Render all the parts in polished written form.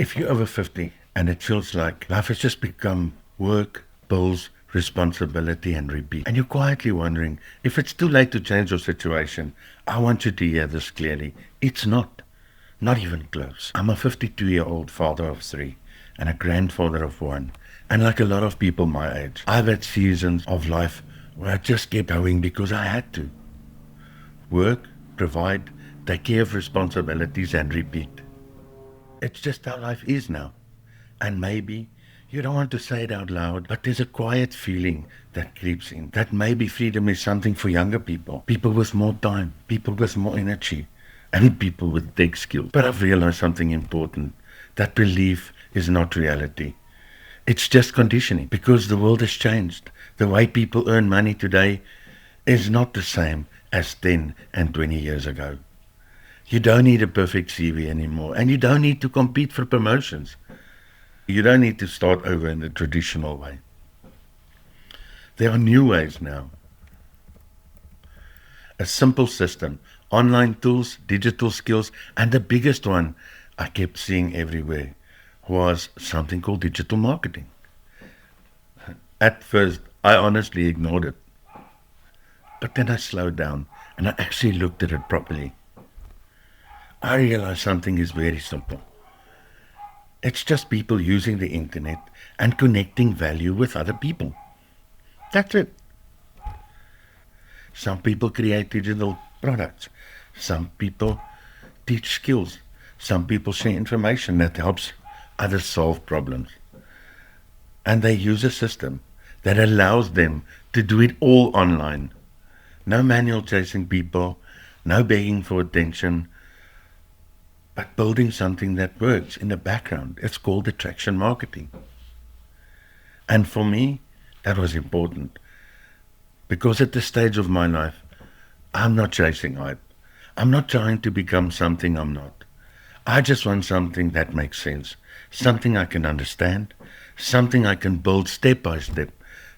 If you're over 50 and it feels like life has just become work, bills, responsibility, and repeat, and you're quietly wondering if it's too late to change your situation, I want you to hear this clearly. It's not. Not even close. I'm a 52-year-old father of three and a grandfather of one. And like a lot of people my age, I've had seasons of life where I just kept going because I had to. Work, provide, take care of responsibilities, and repeat. It's just how life is now. And maybe you don't want to say it out loud, but there's a quiet feeling that creeps in that maybe freedom is something for younger people, people with more time, people with more energy, and people with tech skills. But I've realized something important. That belief is not reality. It's just conditioning because the world has changed. The way people earn money today is not the same as 10 and 20 years ago. You don't need a perfect CV anymore, and you don't need to compete for promotions. You don't need to start over in the traditional way. There are new ways now. A simple system, online tools, digital skills, and the biggest one I kept seeing everywhere was something called digital marketing. At first, I honestly ignored it. But then I slowed down and I actually looked at it properly. I realized something is very simple. It's just people using the internet and connecting value with other people. That's it. Some people create digital products. Some people teach skills. Some people share information that helps others solve problems. And they use a system that allows them to do it all online. No manual chasing people, no begging for attention, but building something that works in the background. It's called attraction marketing. And for me, that was important because at this stage of my life, I'm not chasing hype. I'm not trying to become something I'm not. I just want something that makes sense, something I can understand, something I can build step by step,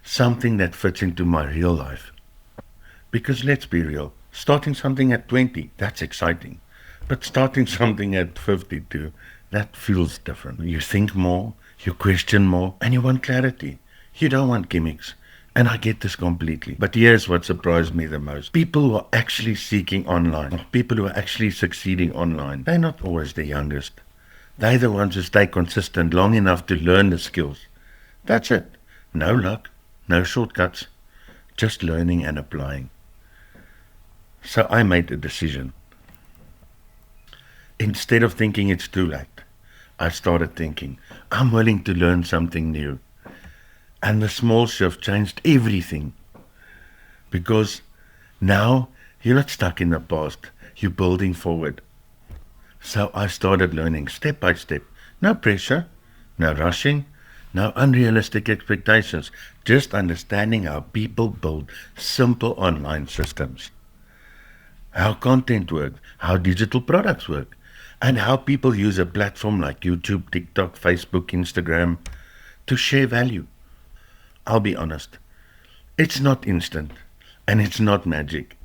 something that fits into my real life. Because let's be real, starting something at 20, that's exciting. But starting something at 52, that feels different. You think more, you question more, and you want clarity. You don't want gimmicks. And I get this completely. But here's what surprised me the most. People who are actually seeking online, or people who are actually succeeding online, they're not always the youngest. They're the ones who stay consistent long enough to learn the skills. That's it. No luck, no shortcuts, just learning and applying. So I made a decision. Instead of thinking it's too late, I started thinking, I'm willing to learn something new. And the small shift changed everything. Because now you're not stuck in the past, you're building forward. So I started learning step by step. No pressure, no rushing, no unrealistic expectations, just understanding how people build simple online systems. How content works, how digital products work, and how people use a platform like YouTube, TikTok, Facebook, Instagram to share value. I'll be honest, it's not instant and it's not magic.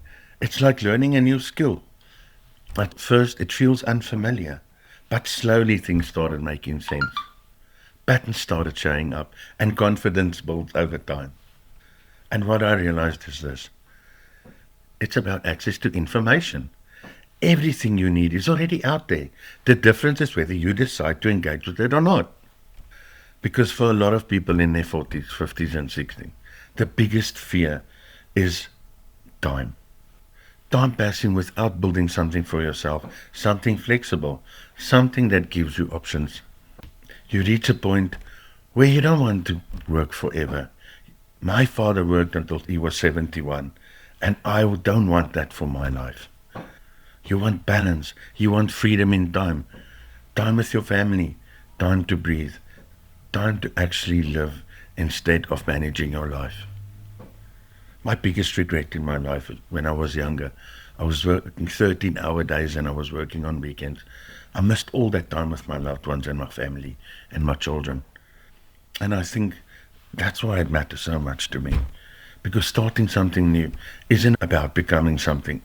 It's like learning a new skill. At first it feels unfamiliar, but slowly things started making sense. Patterns started showing up and confidence builds over time. And what I realized is this. It's about access to information. Everything you need is already out there. The difference is whether you decide to engage with it or not. Because for a lot of people in their 40s, 50s and 60s, the biggest fear is time. Time passing without building something for yourself, something flexible, something that gives you options. You reach a point where you don't want to work forever. My father worked until he was 71, and I don't want that for my life. You want balance. You want freedom in time. Time with your family. Time to breathe. Time to actually live instead of managing your life. My biggest regret in my life is when I was younger. I was working 13-hour days and I was working on weekends. I missed all that time with my loved ones and my family and my children. And I think that's why it matters so much to me. Because starting something new isn't about becoming something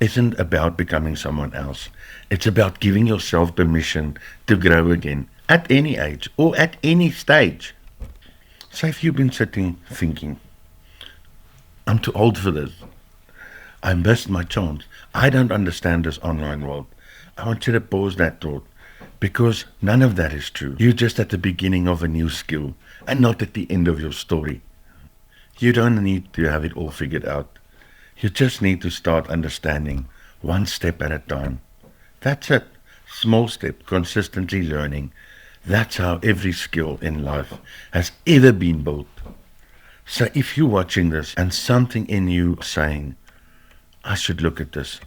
isn't about becoming someone else. It's about giving yourself permission to grow again at any age or at any stage. So if you've been sitting thinking, I'm too old for this, I missed my chance, I don't understand this online world, I want you to pause that thought, because none of that is true. You're just at the beginning of a new skill and not at the end of your story. You don't need to have it all figured out. You just need to start understanding one step at a time. That's it. Small step, consistently learning. That's how every skill in life has ever been built. So if you're watching this and something in you saying, I should look at this,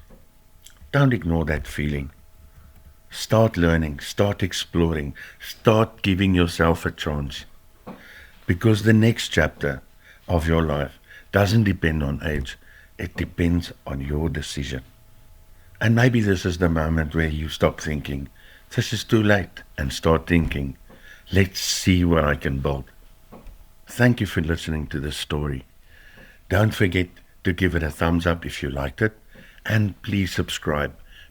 don't ignore that feeling. Start learning, start exploring, start giving yourself a chance. Because the next chapter of your life doesn't depend on age, it depends on your decision. And maybe this is the moment where you stop thinking, this is too late, and start thinking, let's see what I can build. Thank you for listening to this story. Don't forget to give it a thumbs up if you liked it, and please subscribe